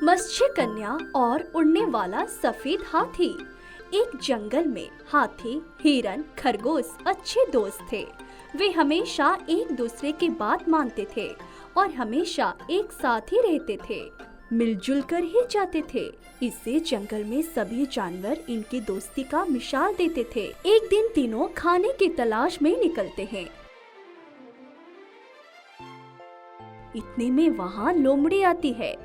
मत्स्य कन्या और उड़ने वाला सफेद हाथी। एक जंगल में हाथी, हिरन, खरगोश अच्छे दोस्त थे। वे हमेशा एक दूसरे की बात मानते थे और हमेशा एक साथ ही रहते थे, मिलजुल कर ही जाते थे। इससे जंगल में सभी जानवर इनकी दोस्ती का मिसाल देते थे। एक दिन तीनों खाने की तलाश में निकलते हैं। इतने में वहाँ लोमड़ी आती है।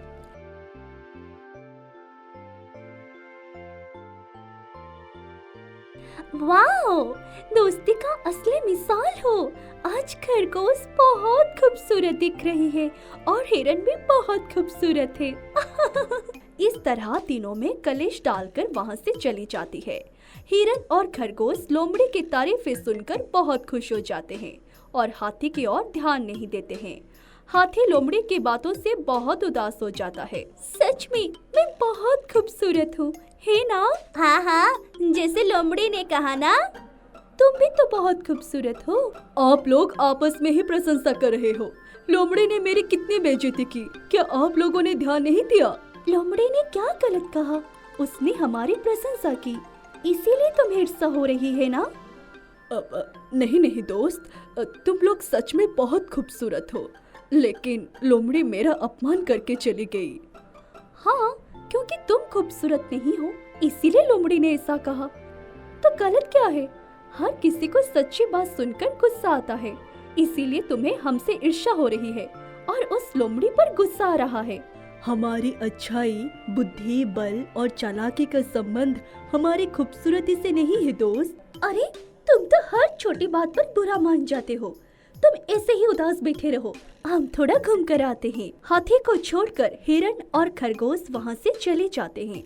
वाओ, दोस्ती का असली मिसाल हो। आज खरगोश बहुत खूबसूरत दिख रही है और हिरन भी बहुत खूबसूरत है। इस तरह तीनों में कलेश डालकर वहाँ से चली जाती है। हिरन और खरगोश लोमड़ी की तारीफें सुनकर बहुत खुश हो जाते हैं और हाथी की ओर ध्यान नहीं देते हैं। हाथी लोमड़ी की बातों से बहुत उदास हो जाता है। सच में मैं बहुत खूबसूरत हूँ, है ना? हाँ हाँ, जैसे लोमड़ी ने कहा ना। तुम भी तो बहुत खूबसूरत हो। आप लोग आपस में ही प्रशंसा कर रहे हो। लोमड़ी ने मेरी कितनी बेइज्जती की, क्या आप लोगों ने ध्यान नहीं दिया? लोमड़ी ने क्या गलत कहा? उसने हमारी प्रशंसा की, इसीलिए तुम ईर्ष्या हो रही है ना? नहीं दोस्त, तुम लोग सच में बहुत खूबसूरत हो, लेकिन लोमड़ी मेरा अपमान करके चली गई। हाँ, क्योंकि तुम खूबसूरत नहीं हो, इसीलिए लोमड़ी ने ऐसा कहा। तो गलत क्या है? हर किसी को सच्ची बात सुनकर गुस्सा आता है, इसीलिए तुम्हें हमसे ईर्ष्या हो रही है और उस लोमड़ी पर गुस्सा आ रहा है। हमारी अच्छाई, बुद्धि, बल और चालाकी का संबंध हमारी खूबसूरती से नहीं है दोस्त। अरे, तुम तो हर छोटी बात पर बुरा मान जाते हो। तुम ऐसे ही उदास बैठे रहो, हम थोड़ा घूम कर आते हैं। हाथी को छोड़कर हिरन और खरगोश वहाँ से चले जाते हैं।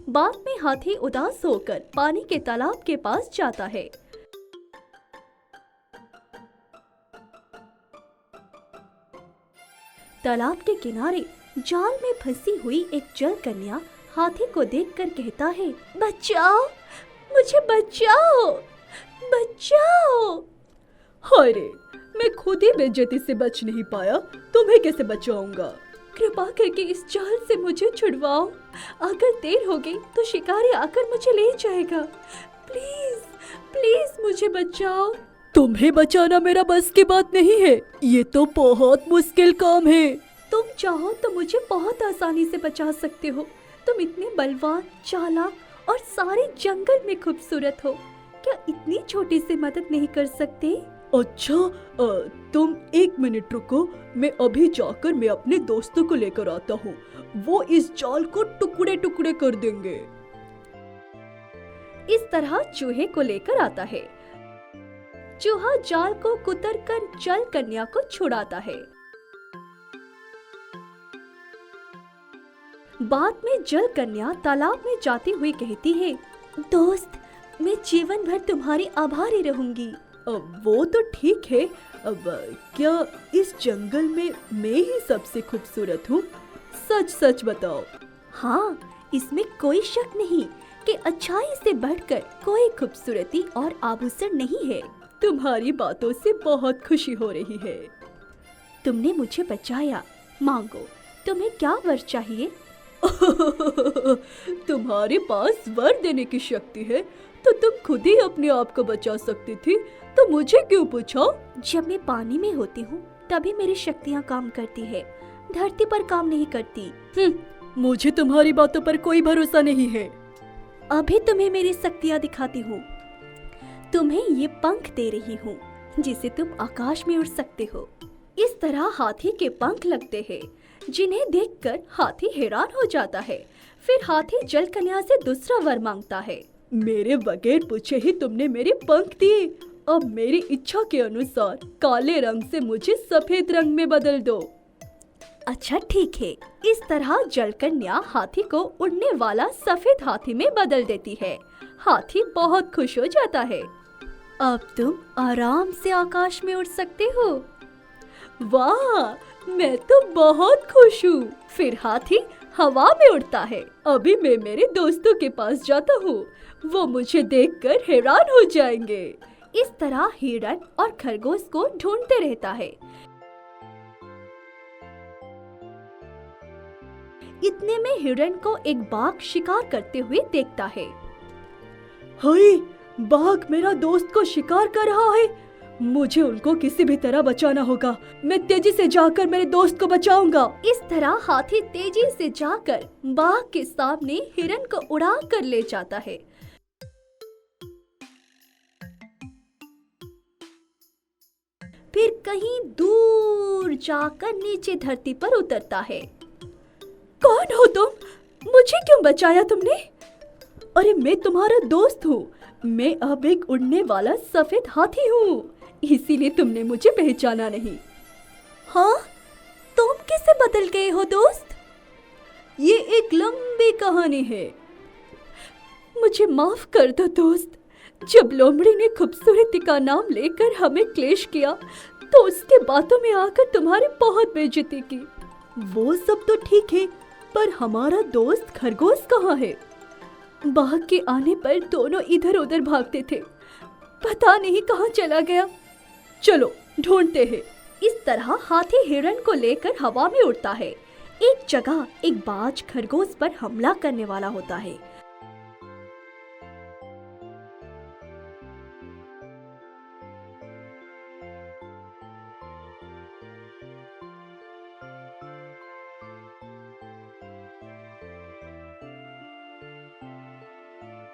बाद में हाथी उदास होकर पानी के तालाब के पास जाता है। तालाब के किनारे जाल में फंसी हुई एक जल कन्या हाथी को देखकर कहता है, बचाओ, मुझे बचाओ, बचाओ। हाय रे, मैं खुद ही बेइज्जती से बच नहीं पाया, तुम्हें कैसे बचाऊंगा? कृपा करके इस जाल से मुझे छुड़वाओ। अगर देर हो गई तो शिकारी आकर मुझे ले जाएगा। प्लीज प्लीज मुझे बचाओ। तुम्हें बचाना मेरा बस की बात नहीं है, ये तो बहुत मुश्किल काम है। तुम चाहो तो मुझे बहुत आसानी से बचा सकते हो। तुम इतने बलवान, चालाक और सारे जंगल में खूबसूरत हो, क्या इतनी छोटी सी मदद नहीं कर सकते? अच्छा, तुम एक मिनट रुको, मैं अभी जाकर मैं अपने दोस्तों को लेकर आता हूँ। वो इस जाल को टुकड़े टुकड़े कर देंगे। इस तरह चूहे को लेकर आता है। चूहा जाल को कुतर कर जल कन्या को छुड़ाता है। बाद में जल कन्या तालाब में जाती हुई कहती है, दोस्त, मैं जीवन भर तुम्हारी आभारी रहूंगी। वो तो ठीक है, अब क्या इस जंगल में मैं ही सबसे खूबसूरत हूँ? सच सच बताओ। हाँ, इसमें कोई शक नहीं कि अच्छाई से बढ़कर कोई खूबसूरती और आभूषण नहीं है। तुम्हारी बातों से बहुत खुशी हो रही है। तुमने मुझे बचाया, मांगो, तुम्हें क्या वर चाहिए? तुम्हारे पास वर देने की शक्ति है तो तुम खुद ही अपने आप को बचा सकती थी, तो मुझे क्यों पूछा? जब मैं पानी में होती हूँ तभी मेरी शक्तियाँ काम करती है, धरती पर काम नहीं करती। मुझे तुम्हारी बातों पर कोई भरोसा नहीं है। अभी तुम्हें मेरी शक्तियाँ दिखाती हूँ। तुम्हें ये पंख दे रही हूँ जिसे तुम आकाश में उड़ सकते हो। इस तरह हाथी के पंख लगते हैं, जिन्हें देखकर हाथी हैरान हो जाता है। फिर हाथी जल कन्या से दूसरा वर मांगता है। मेरे बगैर पूछे ही तुमने मेरे पंख दिए, अब मेरी इच्छा के अनुसार काले रंग से मुझे सफेद रंग में बदल दो। अच्छा ठीक है। इस तरह जल कन्या हाथी को उड़ने वाला सफेद हाथी में बदल देती है। हाथी बहुत खुश हो जाता है। अब तुम आराम से आकाश में उड़ सकते हो। वाह, मैं तो बहुत खुश हूँ। फिर हाथी हवा में उड़ता है। अभी मैं मेरे दोस्तों के पास जाता हूँ, वो मुझे देखकर हैरान हो जाएंगे। इस तरह हिरन और खरगोश को ढूंढते रहता है। इतने में हिरन को एक बाघ शिकार करते हुए देखता है। हाय, बाघ मेरा दोस्त को शिकार कर रहा है। मुझे उनको किसी भी तरह बचाना होगा। मैं तेजी से जाकर मेरे दोस्त को बचाऊंगा। इस तरह हाथी तेजी से जाकर बाघ के सामने हिरन को उड़ा कर ले जाता है। फिर कहीं दूर जाकर नीचे धरती पर उतरता है। कौन हो तुम? मुझे क्यों बचाया तुमने? अरे मैं तुम्हारा दोस्त हूँ। मैं अब एक उड़ने वाला सफेद हाथी हूँ, इसीलिए तुमने मुझे पहचाना नहीं। हाँ, तुम कैसे बदल गए हो दोस्त? ये एक लंबी कहानी है। मुझे माफ कर दो दोस्त। जब लोमड़ी ने खूबसूरती का नाम लेकर हमें क्लेश किया तो उसके बातों में आकर तुम्हारी बहुत बेइज्जती की। वो सब तो ठीक है, पर हमारा दोस्त खरगोश कहाँ है? बाघ के आने पर दोनों इधर उधर भागते थे, पता नहीं कहाँ चला गया। चलो ढूंढते हैं। इस तरह हाथी हिरन को लेकर हवा में उड़ता है। एक जगह एक बाज खरगोश पर हमला करने वाला होता है।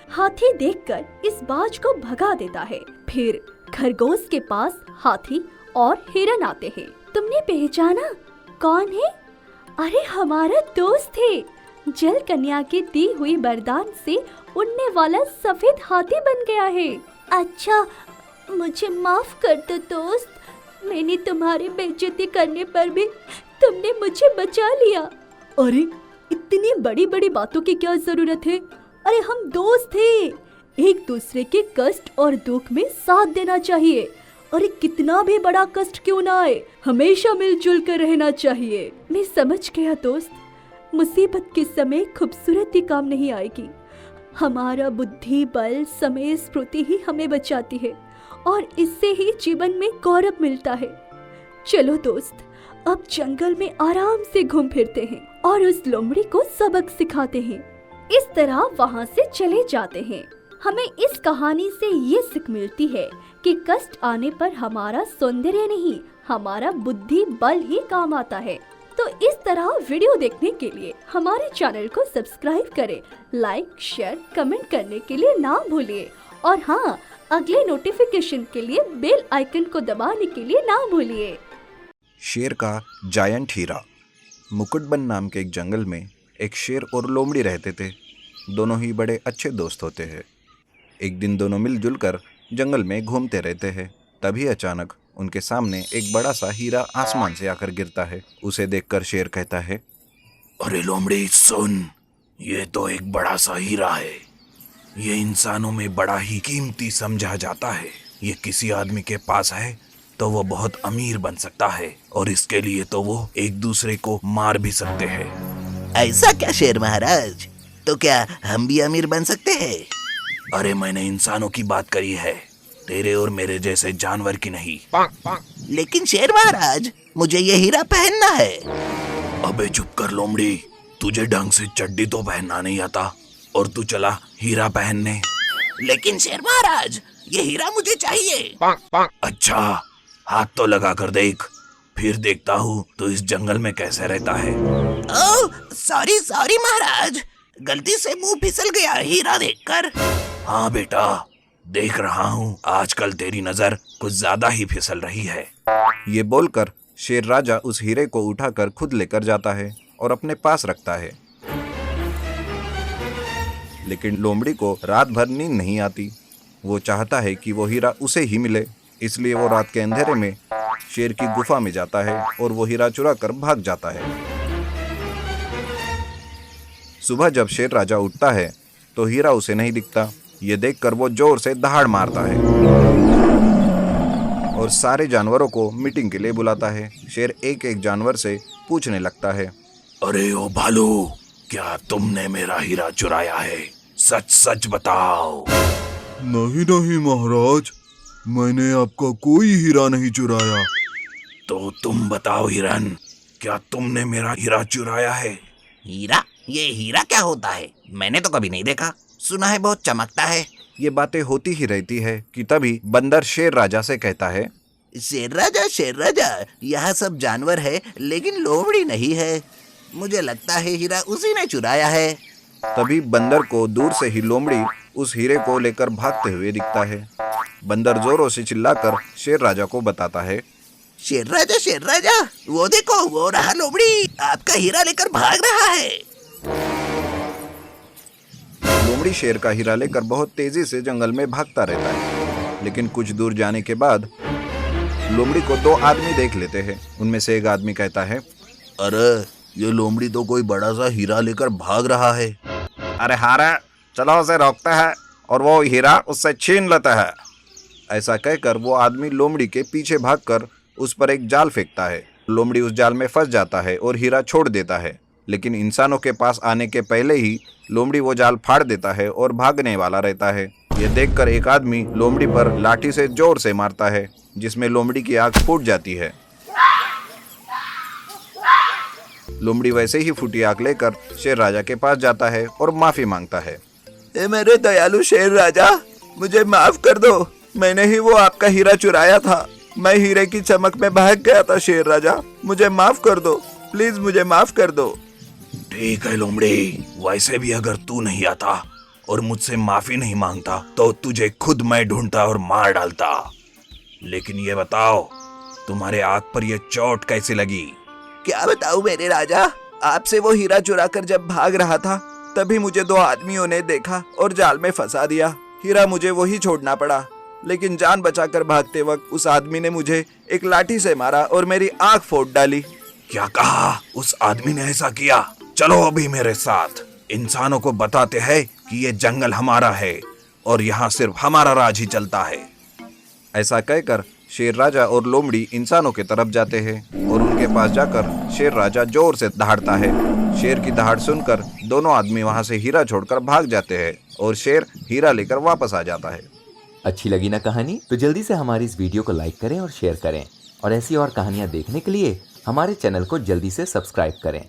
हाथी देखकर इस बाज को भगा देता है। फिर खरगोश के पास हाथी और हिरन आते हैं। तुमने पहचाना कौन है? अरे हमारा दोस्त है। जल कन्या की दी हुई वरदान से उड़ने वाला सफेद हाथी बन गया है। अच्छा, मुझे माफ कर दो दोस्त। मैंने तुम्हारी बेइज्जती करने पर भी तुमने मुझे बचा लिया। अरे इतनी बड़ी बड़ी बातों की क्या जरूरत है? अरे हम दोस्त हैं। एक दूसरे के कष्ट और दुख में साथ देना चाहिए। अरे कितना भी बड़ा कष्ट क्यों ना आए, हमेशा मिलजुल कर रहना चाहिए। मैं समझ गया दोस्त, मुसीबत के समय खूबसूरती काम नहीं आएगी। हमारा बुद्धि, बल, समय, स्फूर्ति ही हमें बचाती है और इससे ही जीवन में गौरव मिलता है। चलो दोस्त, अब जंगल में आराम से घूम फिरते हैं और उस लोमड़ी को सबक सिखाते हैं। इस तरह वहाँ से चले जाते हैं। हमें इस कहानी से ये सीख मिलती है कि कष्ट आने पर हमारा सौंदर्य नहीं, हमारा बुद्धि बल ही काम आता है। तो इस तरह वीडियो देखने के लिए हमारे चैनल को सब्सक्राइब करें, लाइक, शेयर, कमेंट करने के लिए ना भूलिए और हाँ, अगले नोटिफिकेशन के लिए बेल आइकन को दबाने के लिए ना भूलिए। शेर का जायंट हीरा। मुकुटबन नाम के एक जंगल में एक शेर और लोमड़ी रहते थे। दोनों ही बड़े अच्छे दोस्त होते हैं। एक दिन दोनों मिलजुल कर जंगल में घूमते रहते हैं। तभी अचानक उनके सामने एक बड़ा सा हीरा आसमान से आकर गिरता है। उसे देखकर शेर कहता है, अरे लोमड़ी सुन, ये तो एक बड़ा सा हीरा है। ये इंसानों में बड़ा ही कीमती समझा जाता है। ये किसी आदमी के पास है तो वो बहुत अमीर बन सकता है और इसके लिए तो वो एक दूसरे को मार भी सकते हैं। ऐसा क्या शेर महाराज? तो क्या हम भी अमीर बन सकते हैं? अरे मैंने इंसानों की बात करी है, तेरे और मेरे जैसे जानवर की नहीं। लेकिन शेर महाराज, मुझे ये हीरा पहनना है। अबे चुप कर लोमड़ी, तुझे ढंग से चड्डी तो पहनना नहीं आता और तू चला हीरा पहनने। लेकिन शेर महाराज, ये हीरा मुझे चाहिए। अच्छा, हाथ तो लगा कर देख, फिर देखता हूँ तो इस जंगल में कैसे रहता है। ओह सॉरी सॉरी महाराज, गलती से मुंह फिसल गया हीरा देखकर। हाँ बेटा, देख रहा हूँ आजकल तेरी नजर कुछ ज्यादा ही फिसल रही है। ये बोलकर शेर राजा उस हीरे को उठाकर खुद लेकर जाता है और अपने पास रखता है। लेकिन लोमड़ी को रात भर नींद नहीं आती। वो चाहता है कि वो हीरा उसे ही मिले, इसलिए वो रात के अंधेरे में शेर की गुफा में जाता है और वो हीरा चुरा कर भाग जाता है। सुबह जब शेर राजा उठता है तो हीरा उसे नहीं दिखता। ये देखकर वो जोर से दहाड़ मारता है और सारे जानवरों को मीटिंग के लिए बुलाता है। शेर एक एक जानवर से पूछने लगता है, अरे ओ भालू, क्या तुमने मेरा हीरा चुराया है? सच सच बताओ। नहीं नहीं महाराज, मैंने आपका कोई हीरा नहीं चुराया। तो तुम बताओ हिरन, क्या तुमने मेरा हीरा चुराया है? हीरा? ये हीरा क्या होता है? मैंने तो कभी नहीं देखा। सुना है बहुत चमकता है। ये बातें होती ही रहती है कि तभी बंदर शेर राजा से कहता है, शेर राजा, यहाँ सब जानवर है लेकिन लोमड़ी नहीं है। मुझे लगता है हीरा उसी ने चुराया है। तभी बंदर को दूर से ही लोमड़ी उस हीरे को लेकर भागते हुए दिखता है। बंदर जोरों से चिल्लाकर शेर राजा को बताता है, शेर राजा, वो देखो, वो रहा लोमड़ी, आपका हीरा लेकर भाग रहा है। लोमड़ी शेर का हीरा लेकर बहुत तेजी से जंगल में भागता रहता है। लेकिन कुछ दूर जाने के बाद लोमड़ी को दो आदमी देख लेते हैं। उनमें से एक आदमी कहता है, अरे ये लोमड़ी तो कोई बड़ा सा हीरा लेकर भाग रहा है। अरे हारे, चलो उसे रोकते हैं और वो हीरा उससे छीन लेते हैं। ऐसा कहकर वो आदमी लोमड़ी के पीछे भागकर उस पर एक जाल फेंकता है। लोमड़ी उस जाल में फंस जाता है और हीरा छोड़ देता है। लेकिन इंसानों के पास आने के पहले ही लोमड़ी वो जाल फाड़ देता है और भागने वाला रहता है। ये देखकर एक आदमी लोमड़ी पर लाठी से जोर से मारता है, जिसमें लोमड़ी की आंख फूट जाती है। लोमड़ी वैसे ही फूटी आंख लेकर शेर राजा के पास जाता है और माफी मांगता है। ए मेरे दयालु शेर राजा, मुझे माफ कर दो। मैंने ही वो आपका हीरा चुराया था। मैं हीरे की चमक में भाग गया था शेर राजा, मुझे माफ कर दो, प्लीज मुझे माफ कर दो। ठीक है लोमड़ी, वैसे भी अगर तू नहीं आता और मुझसे माफी नहीं मांगता तो तुझे खुद मैं ढूंढता और मार डालता। लेकिन ये बताओ, तुम्हारे आंख पर ये चोट कैसे लगी? क्या बताऊं मेरे राजा, आपसे वो हीरा चुरा कर जब भाग रहा था तभी मुझे दो आदमियों ने देखा और जाल में फंसा दिया। हीरा मुझे वही छोड़ना पड़ा, लेकिन जान बचाकर भागते वक्त उस आदमी ने मुझे एक लाठी से मारा और मेरी आंख फोड़ डाली। क्या कहा? उस आदमी ने ऐसा किया? चलो अभी मेरे साथ, इंसानों को बताते हैं कि ये जंगल हमारा है और यहाँ सिर्फ हमारा राज ही चलता है। ऐसा कहकर शेर राजा और लोमड़ी इंसानों की तरफ जाते हैं और उनके पास जाकर शेर राजा जोर से दहाड़ता है। शेर की दहाड़ सुनकर दोनों आदमी वहां से हीरा छोड़कर भाग जाते हैं और शेर हीरा लेकर वापस आ जाता है। अच्छी लगी ना कहानी? तो जल्दी से हमारी इस वीडियो को लाइक करें और शेयर करें, और ऐसी और कहानियाँ देखने के लिए हमारे चैनल को जल्दी से सब्सक्राइब करें।